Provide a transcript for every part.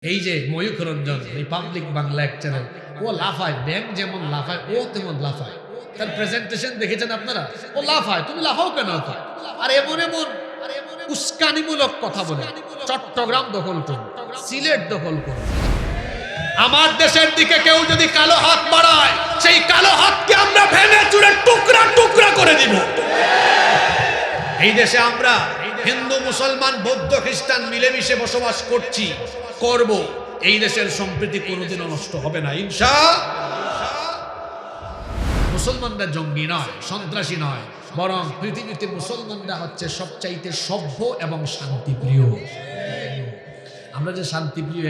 এই যে ময়ূখ রঞ্জন রিপাবলিক বাংলা এক চ্যানেল, ও লাফায়, ব্যাংক যেমন লাফায় ও তেমন লাফায়। তার প্রেজেন্টেশন দেখেছেন আপনারা? ও লাফায়, তুমি লাফাও কেন? আর এমন এমন উস্কানিমূলক কথা বলে চট্টগ্রাম দখল করুন, সিলেট দখল করুন। আমার দেশের দিকে কেউ যদি কালো হাত বাড়ায়, সেই কালো হাতকে আমরা ভেঙে চুরে টুকরা টুকরা করে দিব। এই দেশে আমরা হিন্দু, মুসলমান, বৌদ্ধ, খ্রিস্টান মিলেমিশে বসবাস করছি, করব। এই দেশের সম্প্রীতি কোনোদিনও নষ্ট হবে না ইনশাআল্লাহ। মুসলমানরা জঙ্গি নয়, সন্ত্রাসী নয়, বরং পৃথিবীতে মুসলমানরা হচ্ছে সবচাইতে সভ্য এবং শান্তিপ্রিয়। আমরা যে শান্তিপ্রিয়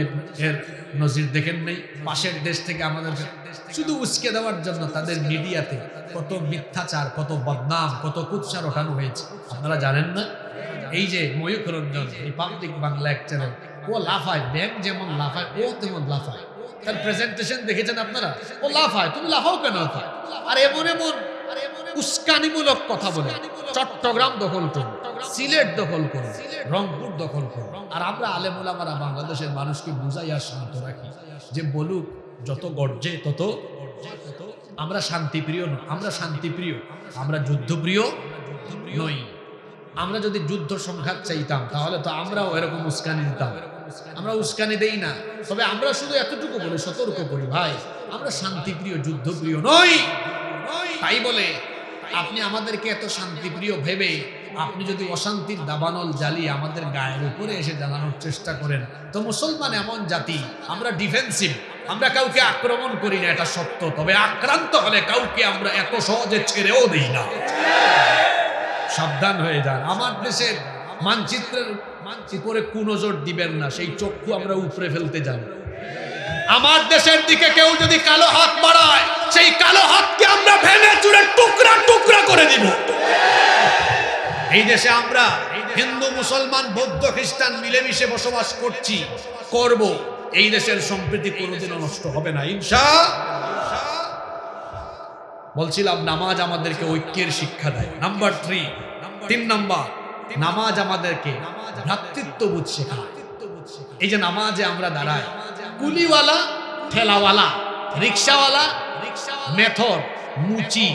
এর নজির দেখেন নাই? পাশের দেশ থেকে আমাদের শুধু উস্কে দেওয়ার জন্য তাদের মিডিয়াতে কত মিথ্যাচার, কত বদনাম, কত কুৎসার ওঠানো হয়েছে, আপনারা জানেন না? এই যে ময়ূখ রঞ্জন রিপাবলিক বাংলা এক চ্যানেল, ও লাফায়, ব্যাংক যেমন লাফায় ও তেমন লাফায়। তার প্রেজেন্টেশন দেখেছেন আপনারা? ও লাফায়, তুমি লাফাও কেন? আর এমন এমন উস্কানিমূলক কথা বলে চট্টগ্রাম দখল করুন, সিলেট দখল করুন, রংপুর দখল করুন। আর আমরা আলেম ওলামারা বাংলাদেশের মানুষকে বুঝাই আর শান্ত রাখি যে বলুক, যত গর্জে তত। আমরা শান্তিপ্রিয় নই, আমরা শান্তিপ্রিয়, আমরা যুদ্ধপ্রিয় নই। আমরা যদি যুদ্ধ সংঘাত চাইতাম তাহলে তো আমরাও এরকম উস্কানি দিতাম। আমরা উস্কানি দেই না, তবে আমরা শুধু এতটুকু বলে সতর্ক করি, ভাই আমরা শান্তিপ্রিয়, যুদ্ধপ্রিয় নই। তাই বলে আপনি আমাদেরকে এত শান্তিপ্রিয় ভেবে আপনি যদি অশান্তির দাবানল জ্বালিয়ে আমাদের গায়ের উপরে এসে জ্বালানোর চেষ্টা করেন, তো মুসলমান এমন জাতি, আমরা ডিফেন্সিভ, আমরা কাউকে আক্রমণ করি না, এটা সত্য। তবে আক্রান্ত হলে কাউকে আমরা এত সহজে ছেড়েও দিই না। সাবধান হয়ে যান। আমার দেশের মানচিত্রের উপরে কুনজর দিবেন না, সেই চক্ষু আমরা উপরে ফেলতে জানি। আমার দেশের দিকে কেউ যদি কালো হাত বাড়ায়, সেই কালো হাতকে আমরা ভেঙে চুরে টুকরা টুকরা করে দিব। এই দেশে আমরা হিন্দু, মুসলমান, বৌদ্ধ, খ্রিস্টান মিলেমিশে বসবাস করছি, করব। এই দেশের সম্প্রীতি কোনোদিনও নষ্ট হবে না ইনশাআল্লাহ। বলছিলাম নামাজ আমাদেরকে ঐক্যের শিক্ষা দেয়। নাম্বার 3 নাম্বার, নামাজ আমাদেরকে ভ্রাতৃত্ববোধ শেখায়। এই যে নামাজে আমরা দাঁড়াই, কুলিওয়ালা, ঠেলাওয়ালা, রিক্সাওয়ালা, মেথর, মুচি,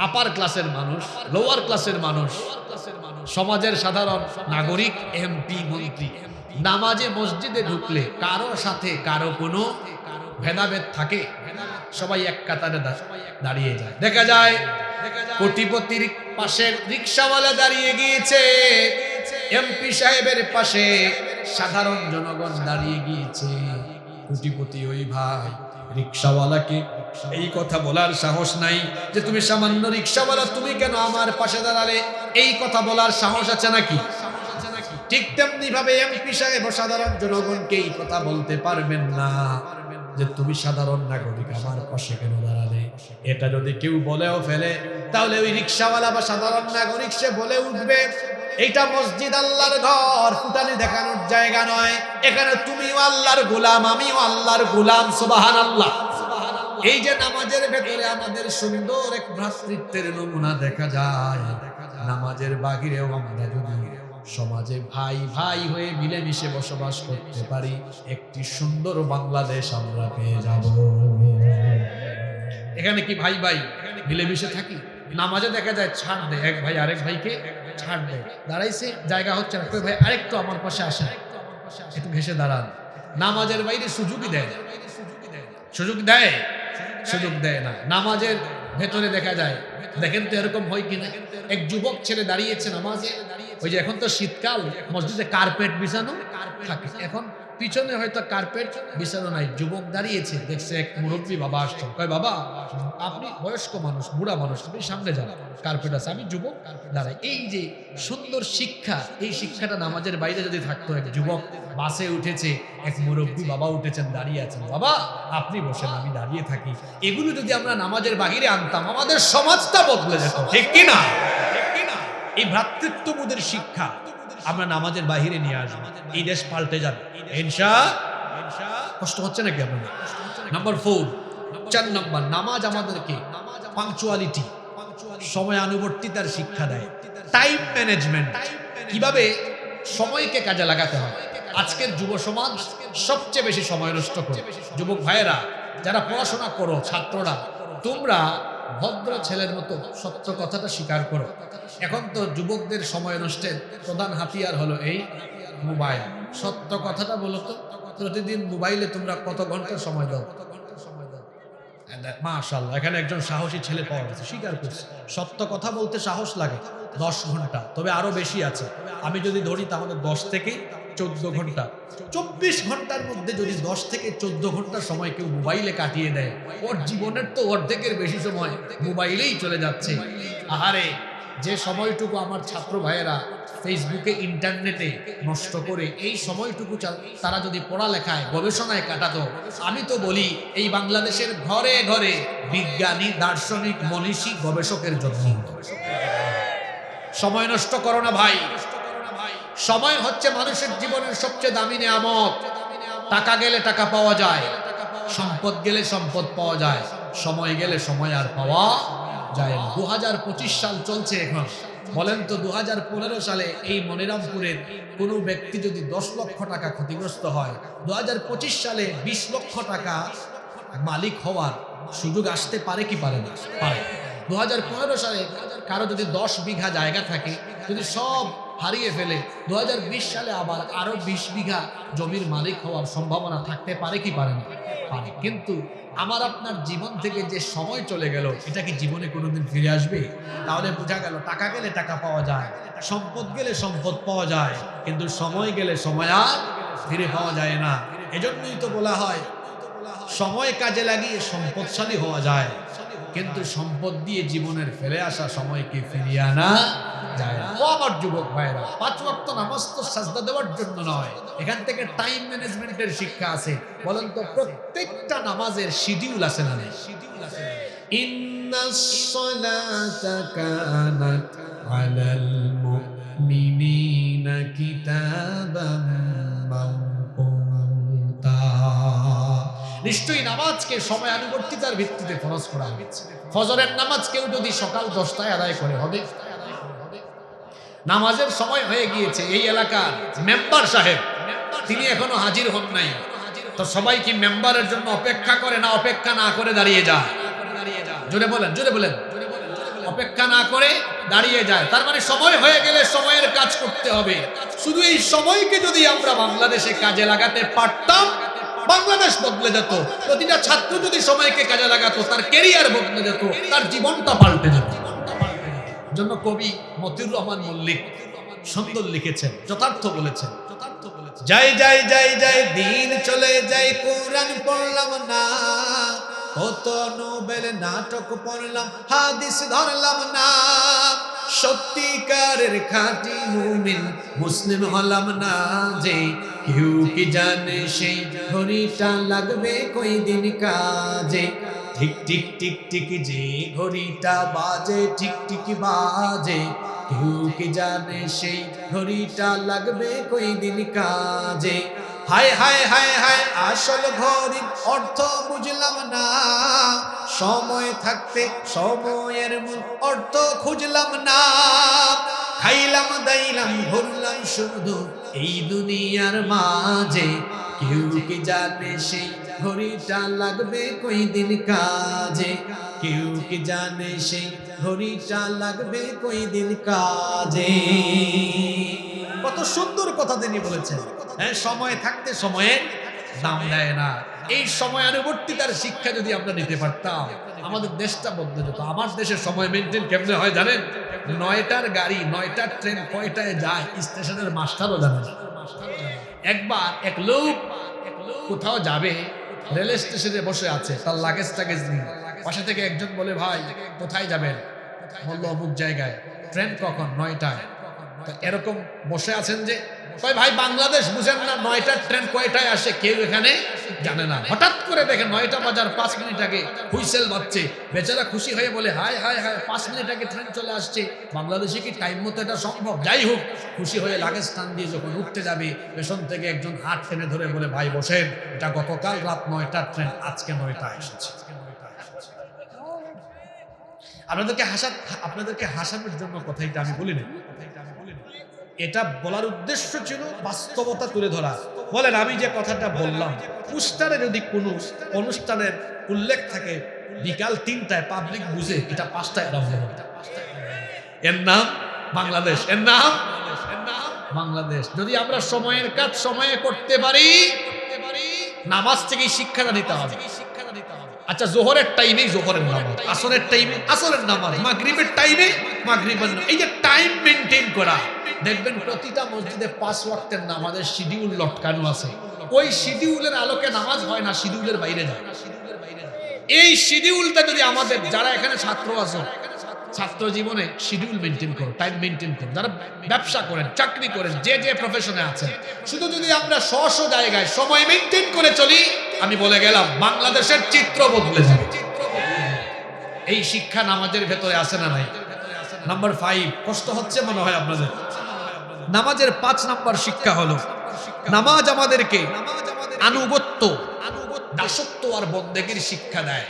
আপার ক্লাসের মানুষ, লোয়ার ক্লাসের মানুষ, সমাজের সাধারণ নাগরিক, এমপি, মন্ত্রী, নামাজে মসজিদে ঢুকলে কারো সাথে কারো কোনো ভেদাভেদ থাকে? সবাই এক কাতারে দাঁড়িয়ে যায়। দেখা যায় কোটিপতির পাশে রিক্সাওয়ালা দাঁড়িয়ে গিয়েছে, এমপি সাহেবের পাশে সাধারণ জনগণ দাঁড়িয়ে গিয়েছে। কোটিপতি ওই ভাই রিক্সাওয়ালাকে এই কথা বলার সাহস নাই যে তুমি সামান্য রিক্সাওয়ালা, তুমি কেন আমার পাশে দাঁড়ালে? এই কথা বলার সাহস আছে নাকি? ঠিক তেমনি ভাবে এমপি সাহেব সাধারণ জনগণকে এই কথা বলতে পারবেন না যে তুমি সাধারণ নাগরিক আমার পাশে কেন দাঁড়ালে। এটা যদি কেউ বলেও ফেলে, তাহলে ওই রিক্সাওয়ালা বা সাধারণ নাগরিক সে বলে উঠবে, এইটা মসজিদ আল্লাহর ঘর, ফুটানি দেখানোর জায়গা নয়। এখানে তুমিও আল্লাহর গোলাম, আমিও আল্লাহর গোলাম। সুবহানাল্লাহ। এই যে নামাজের ভেতরে আমাদের সুন্দর এক ভ্রাতৃত্বের নমুনা দেখা যায়, নামাজের বাহিরেও আমরা যদি সমাজে ভাই ভাই হয়ে মিলেমিশে বসবাস করতে পারি, একটি সুন্দর বাংলাদেশ আমরা পেয়ে যাব। এখানে কি ভাই ভাই মিলেমিশে থাকি? নামাজে দেখা যায় ছাড় দেয়, এক ভাই আরেক ভাইকে ছাড় দেয়। দাঁড়াইছে, জায়গা হচ্ছে না, কই ভাই আরেকটু আমার পাশে আসেন, একটু ঘেসে দাঁড়ান। নামাজের বাইরে সুযোগই দেয় না। সুযোগ দেয়? সুযোগ দেয় না। নামাজের ভেতরে দেখা যায়, দেখেন তো এরকম হয় কিনা, এক যুবক ছেলে দাঁড়িয়েছে নামাজে, ওই যে এখন তো শীতকাল, মসজিদে কার্পেট বিছানো থাকে, এখন পিছনে হয়তো কার্পেট বিছানো নাই, যুবক দাঁড়িয়েছে, দেখছে এক মুরব্বী বাবা আসছেন, কয় বাবা আপনি বয়স্ক মানুষ, বুড়া মানুষ, আপনি সামনে যান, কার্পেট আছে, আমি যুবক দাঁড়াই। এই যে সুন্দর শিক্ষা, এই শিক্ষাটা নামাজের বাইরে যদি থাকতো, এক যুবক বাসে উঠেছে, এক মুরব্বী বাবা উঠেছেন, দাঁড়িয়ে আছেন, বাবা আপনি বসেন আমি দাঁড়িয়ে থাকি, এগুলো যদি আমরা নামাজের বাহিরে আনতাম, আমাদের সমাজটা বদলে যেত, ঠিক কিনা? এই ভ্রাতৃত্ববোধের শিক্ষা আমরা নামাজের বাহিরে নিয়ে আসবো, এই দেশ পাল্টে যাবে ইনশাআল্লাহ। কষ্ট হচ্ছে নাকি আপনাদের? নাম্বার 4 নাম্বার, নামাজ আমাদেরকে পাংচুয়ালিটি, সময়ানুবর্তিতার শিক্ষা দেয়। টাইম ম্যানেজমেন্ট, কিভাবে সময়কে কাজে লাগাতে হয়। আজকের যুব সমাজ সবচেয়ে বেশি সময় নষ্ট করে। যুবক ভাইয়েরা যারা পড়াশোনা করো, ছাত্ররা, তোমরা ভদ্র ছেলের মতো সত্য কথাটা স্বীকার করো। এখন তো যুবকদের সময় নষ্টের প্রধান হাতিয়ার হলো এই মোবাইল। সত্য কথাটা বলো তো, প্রতিদিন মোবাইলে তোমরা কত ঘন্টা সময় দাও? মাশাআল্লাহ, এখানে একজন সাহসী ছেলে পাওয়া গেছে, স্বীকার করছে। সত্য কথা বলতে সাহস লাগে 10 ঘন্টা, তবে আরো বেশি আছে। আমি যদি ধরি তাহলে 10 থেকে 14 ঘন্টা। 24 ঘন্টার মধ্যে যদি 10 থেকে 14 ঘন্টা সময় কেউ মোবাইলে কাটিয়ে দেয়, ওর জীবনের তো অর্ধেকের বেশি সময় মোবাইলেই চলে যাচ্ছে। আহারে, যে সময়টুকু আমার ছাত্র ভাইয়েরা ফেসবুকে, ইন্টারনেটে নষ্ট করে, এই সময়টুকু তারা যদি পড়ালেখায়, গবেষণায় কাটাতো, আমি তো বলি এই বাংলাদেশের ঘরে ঘরে বিজ্ঞানী, দার্শনিক, মনীষী, গবেষকের জন্য। সময় নষ্ট করো না ভাই। সময় হচ্ছে মানুষের জীবনের সবচেয়ে দামি নেয়ামত। টাকা গেলে টাকা পাওয়া যায়, সম্পদ গেলে সম্পদ পাওয়া যায়, সময় গেলে সময় আর পাওয়া যায় না। 2025 সাল চলছে এখন। বলেন তো 2015 সালে এই মনিরামপুরের কোনো ব্যক্তি যদি 10 লক্ষ টাকা ক্ষতিগ্রস্ত হয়, 2025 সালে 20 লক্ষ টাকা মালিক হওয়ার সুযোগ আসতে পারে কি পারে না? পারে। 2015 সালে কারো যদি 10 বিঘা জায়গা থাকে, যদি সব হারিয়ে ফেলে, 2020 সালে আবার আরো 20 বিঘা জমির মালিক হওয়ার সম্ভাবনা থাকতে পারে কি পারে না? পারে। কিন্তু আমার আপনার জীবন থেকে যে সময় চলে গেল, এটা কি জীবনে কোনোদিন ফিরে আসবে? তাহলে বোঝা গেল টাকা গেলে টাকা পাওয়া যায়, সম্পদ গেলে সম্পদ পাওয়া যায়, কিন্তু সময় গেলে সময় আর ফিরে পাওয়া যায় না। এজন্যই তো বলা হয় সময় কাজে লাগিয়ে সম্পদশালী হওয়া যায়, কিন্তু সম্পদ দিয়ে জীবনের ফেলে আসা সময়কে ফিরিয়ে আনা যায় না। ও আমার যুবক ভাইরা, 5 ওয়াক্ত নামাজ তো সাজদা দেওয়ার জন্য নয়, এখান থেকে টাইম ম্যানেজমেন্টের শিক্ষা আছে। বলেন তো প্রত্যেকটা নামাজের শিডিউল আছে না? ইন্নাস সালাতা কানাত আলাল মুমিনিনা কিতাবাম মাওকুতা। নিশ্চয়ই নামাজকে সময়ানুবর্তিতার ভিত্তিতে ফরজ করা হয়েছে। ফজরের নামাজ কেউ যদি সকাল 10টায় আদায় করে হবে। নামাজের সময় হয়ে গিয়েছে, এই এলাকার মেম্বার সাহেব তিনি এখনো হাজির হন নাই, তো সবাই কি মেম্বারের জন্য অপেক্ষা করে না অপেক্ষা না করে দাঁড়িয়ে যায়? জোরে বলেন, জোরে বলেন। অপেক্ষা না করে দাঁড়িয়ে যায়। তার মানে সময় হয়ে গেলে সময়ের কাজ করতে হবে। শুধু এই সময়কে যদি আমরা বাংলাদেশে কাজে লাগাতে পারতাম, বাংলাদেশ বদলে যেত। প্রতিটা ছাত্র যদি সময়কে কাজে লাগাতো, তার ক্যারিয়ার বদলে যেত, তার জীবনটা পাল্টে যেত। জন্য কবি মতিউর রহমান মল্লিক সুন্দর লিখেছেন, যথার্থ বলেছেন। যাই যাই যাই যাই দিন চলে যাই, কোরআন পড়লাম না, কত নোবেল নাটক পড়লাম, হাদিস ধরলাম না, সত্যিকারের খাঁটি মুমিন মুসলিম হলাম না যে, কেউ কি জানে সেই ঘড়িটা লাগবে কই দিন কাজে। ঠিক ঠিক টিক টিক যে ঘড়িটা বাজে, ঠিক ঠিক বাজে, কেউ কি জানে সেই ঘড়িটা লাগবে কই দিন কাজে। হায় হায় হায় হায় আসল ঘড়ির অর্থ বুঝলাম না, সময় থাকতে সময়ের মূল অর্থ খুঁজলাম না, খাইলাম দাইলাম ঘুরলাম শুধু এই দুনিয়ার মাঝে, কেউ কি জানে সেই ঘড়িটা লাগবে কই দিন কাজে, কেউ কি জানে সেই ঘড়িটা লাগবে কই দিন কাজে। কত সুন্দর কথা তিনি বলেছেন। হ্যাঁ, সময় থাকতে সময়ে দাম দেয় না। এই সময়ানুবর্তিতার শিক্ষা যদি আমরা নিতে পারতাম, আমাদের দেশটা বদলে যেত। আমার দেশের সময় মেনটেন কেমনে হয় জানেন? 9টার গাড়ি, 9টার ট্রেন কয়টায় যায় স্টেশনের মাস্টারও জানে না। একবার এক লোক কোথাও যাবে, রেল স্টেশনে বসে আছে, তার লাগেজ টাগেজ নিয়ে। পাশে থেকে একজন বলে, ভাই কোথায় যাবেন? বললো অমুক জায়গায়। ট্রেন কখন? 9টায়। এরকম বসে আছেন যে, কয় ভাই বাংলাদেশ বুঝেন না, 9টার ট্রেন কয়টায় আসে কেউ এখানে জানে না। হঠাৎ করে দেখে 9টা বাজার 5 মিনিট আগে হুইসেল বাজছে। বেচারা খুশি হয়ে বলে, হায় হায় হায়, 5 মিনিট আগে ট্রেন চলে আসছে, বাংলাদেশে কি টাইম মতো এটা সম্ভব? যাই হোক, খুশি হয়ে লাগেজ টান দিয়ে যখন উঠতে যাবে, পেছন থেকে একজন হাত টেনে ধরে বলে, ভাই বসেন, এটা গতকাল রাত 9টার ট্রেন, আজকে 9টায় এসেছে। আপনাদেরকে হাসানোর জন্য কথাটা আমি বলি না। এটা বলার উদ্দেশ্য ছিল বাস্তবতা তুলে ধরা। বলেন আমি যে কথাটা বললাম, পোস্টারে যদি কোনো অনুষ্ঠানের উল্লেখ থাকে বিকাল 3টায়, পাবলিক বুঝে এটা 5টায় আরম্ভ হবে। এর নাম বাংলাদেশ, এর নাম বাংলাদেশ। যদি আমরা সময়ের কাজ সময়ে করতে পারি, নামাজ থেকে শিক্ষাটা নিতে হবে। আচ্ছা, জোহরের টাইমে জোহরের নামাজ, আসরের টাইমে আসরের নামাজ, মাগরিবের টাইমে মাগরিবের নামাজ। এই যে টাইম মেনটেন করা, দেখবেন প্রতিটা মসজিদে 5 ওয়াক্তের নামাজের শিডিউল লটকানো আছে। ওই শিডিউলের আলোকে নামাজ হয় না, শিডিউলের বাইরে যায়। এই শিডিউলটা যদি আমাদের, যারা এখানে ছাত্র আছো, ছাত্র জীবনে শিডিউল মেনটেন করো, টাইম মেনটেন করো। যারা ব্যবসা করেন, চাকরি করেন, যে যে প্রফেশনে আছেন, শুধু যদি আমরা স্ব জায়গায় সময় মেনটেন করে চলি, আমি বলে গেলাম বাংলাদেশের চিত্র বদলে যাবে। এই শিক্ষা নামাজের ভেতরে আছে না নাই? নাম্বার 5, কষ্ট হচ্ছে মনে হয় আপনাদের। নামাজের 5 নাম্বার শিক্ষা হলো, নামাজ আমাদেরকে আনুগত্য, দাসত্ব আর বন্দেগীর শিক্ষা দেয়।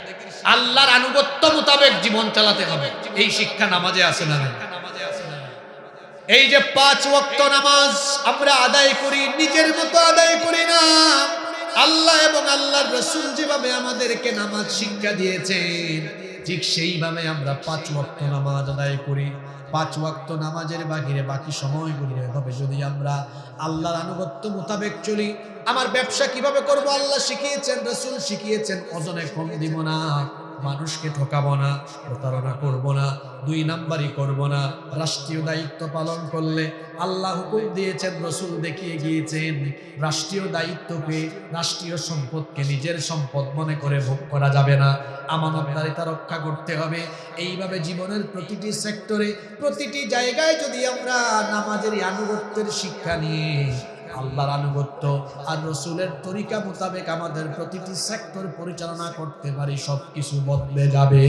আল্লাহর আনুগত্য মোতাবেক জীবন চালাতে হবে, এই শিক্ষা নামাজে আছে না নাই? এই যে 5 ওয়াক্ত নামাজ আমরা আদায় করি, নিজের মতো আদায় করি না। আল্লাহ এবং আল্লাহর রাসূল যেভাবে আমাদেরকে নামাজ শিক্ষা দিয়েছেন, ঠিক সেইভাবে আমরা 5 ওয়াক্ত নামাজ আদায় করি। 5 ওয়াক্ত নামাজের বাহিরে বাকি সময়গুলো এভাবে যদি আমরা আল্লাহর আনুগত্য মোতাবেক চলি। আমার ব্যবসা কিভাবে করব আল্লাহ শিখিয়েছেন, রাসূল শিখিয়েছেন। ওজনে কম দিব না, মানুষকে ঠকাবো না, প্রতারণা করব না, 2 নাম্বারই করব না। রাষ্ট্রীয় দায়িত্ব পালন করলে আল্লাহ হুকুম দিয়েছেন, রাসূল দেখিয়ে গিয়েছেন, রাষ্ট্রীয় দায়িত্বকে, রাষ্ট্রীয় সম্পদকে নিজের সম্পদ মনে করে ভোগ করা যাবে না। আমানতদারিতা রক্ষা করতে হবে। এইভাবে জীবনের প্রতিটি সেক্টরে, প্রতিটি জায়গায় যদি আমরা নামাজের আনুগত্যের শিক্ষা নিয়ে আল্লাহর আনুগত্য আর রাসূলের তরিকা মোতাবেক আমাদের প্রতিটি সেক্টর পরিচালনা করতে পারি, সবকিছু বদলে যাবে।